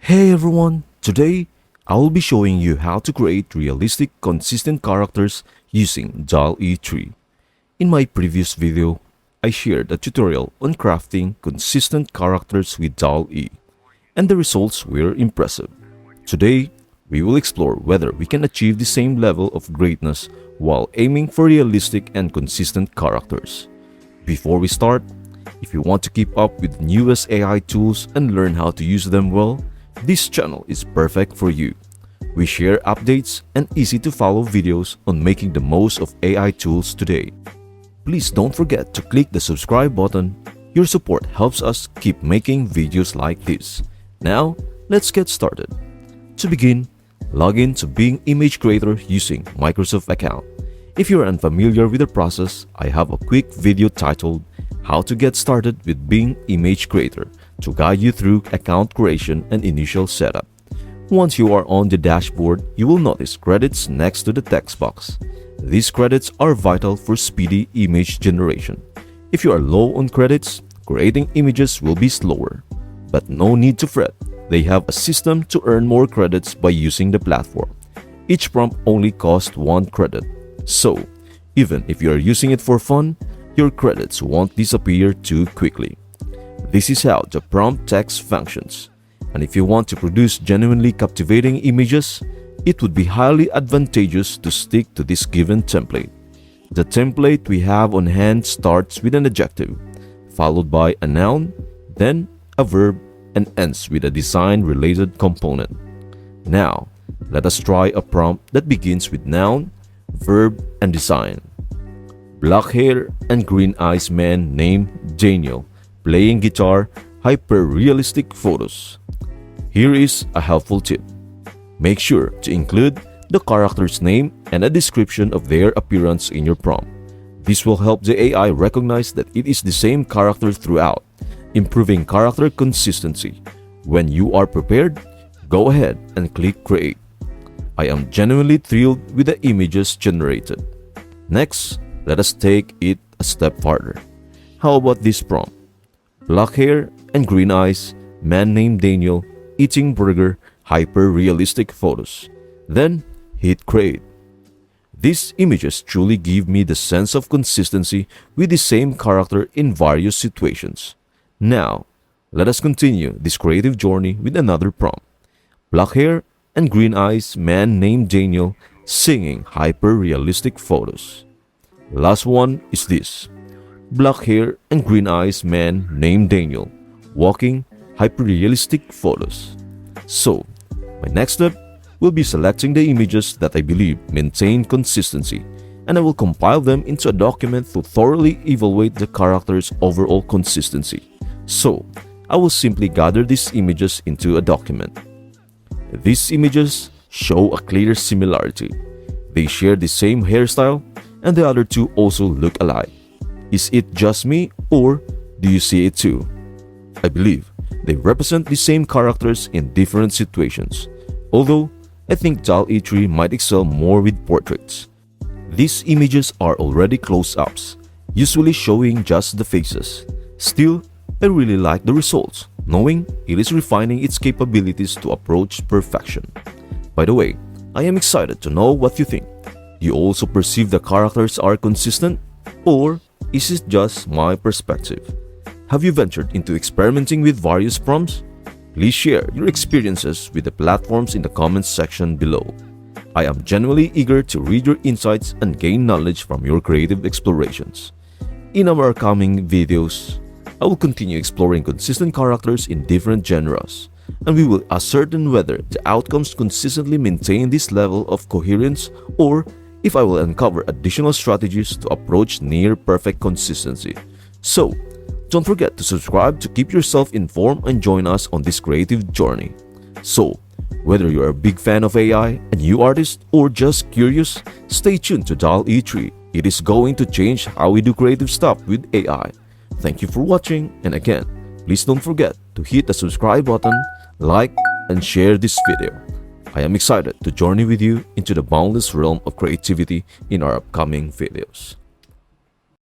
Hey everyone, today I will be showing you how to create realistic consistent characters using Dall-E 3. In my previous video, I shared a tutorial on crafting consistent characters with Dall-E, and the results were impressive. Today, we will explore whether we can achieve the same level of greatness while aiming for realistic and consistent characters. Before we start, if you want to keep up with the newest AI tools and learn how to use them well, this channel is perfect for you. We share updates and easy-to-follow videos on making the most of AI tools today. Please don't forget to click the subscribe button. Your support helps us keep making videos like this. Now, let's get started. To begin, log in to Bing Image Creator using Microsoft account. If you're unfamiliar with the process, I have a quick video titled How to Get Started with Bing Image Creator to guide you through account creation and initial setup. Once you are on the dashboard, you will notice credits next to the text box. These credits are vital for speedy image generation. If you are low on credits, creating images will be slower. But no need to fret, they have a system to earn more credits by using the platform. Each prompt only costs 1 credit. So, even if you are using it for fun, your credits won't disappear too quickly. This is how the prompt text functions. And if you want to produce genuinely captivating images, it would be highly advantageous to stick to this given template. The template we have on hand starts with an adjective, followed by a noun, then a verb, and ends with a design-related component. Now, let us try a prompt that begins with noun, verb, and design. Black hair and green eyes man named Daniel, playing guitar, hyper-realistic photos. Here is a helpful tip. Make sure to include the character's name and a description of their appearance in your prompt. This will help the AI recognize that it is the same character throughout, improving character consistency. When you are prepared, go ahead and click Create. I am genuinely thrilled with the images generated. Next, let us take it a step farther. How about this prompt? Black hair and green eyes, man named Daniel, eating burger, hyper-realistic photos. Then, hit Create. These images truly give me the sense of consistency with the same character in various situations. Now, let us continue this creative journey with another prompt. Black hair and green eyes, man named Daniel, singing hyper-realistic photos. Last one is this. Black hair and green eyes man named Daniel, walking, hyper-realistic photos. So, my next step will be selecting the images that I believe maintain consistency, and I will compile them into a document to thoroughly evaluate the character's overall consistency. So, I will simply gather these images into a document. These images show a clear similarity. They share the same hairstyle, and the other two also look alike. Is it just me, or do you see it too? I believe they represent the same characters in different situations, although I think Dall-E 3 might excel more with portraits. These images are already close-ups, usually showing just the faces. Still, I really like the results, knowing it is refining its capabilities to approach perfection. By the way, I am excited to know what you think. Do you also perceive the characters are consistent, or is it just my perspective? Have you ventured into experimenting with various prompts? Please share your experiences with the platforms in the comments section below. I am genuinely eager to read your insights and gain knowledge from your creative explorations. In our upcoming videos, I will continue exploring consistent characters in different genres, and we will ascertain whether the outcomes consistently maintain this level of coherence or if I will uncover additional strategies to approach near-perfect consistency. So, don't forget to subscribe to keep yourself informed and join us on this creative journey. So, whether you're a big fan of AI, a new artist, or just curious, stay tuned to Dall-E 3. It is going to change how we do creative stuff with AI. Thank you for watching, and again, please don't forget to hit the subscribe button, like, and share this video. I am excited to journey with you into the boundless realm of creativity in our upcoming videos.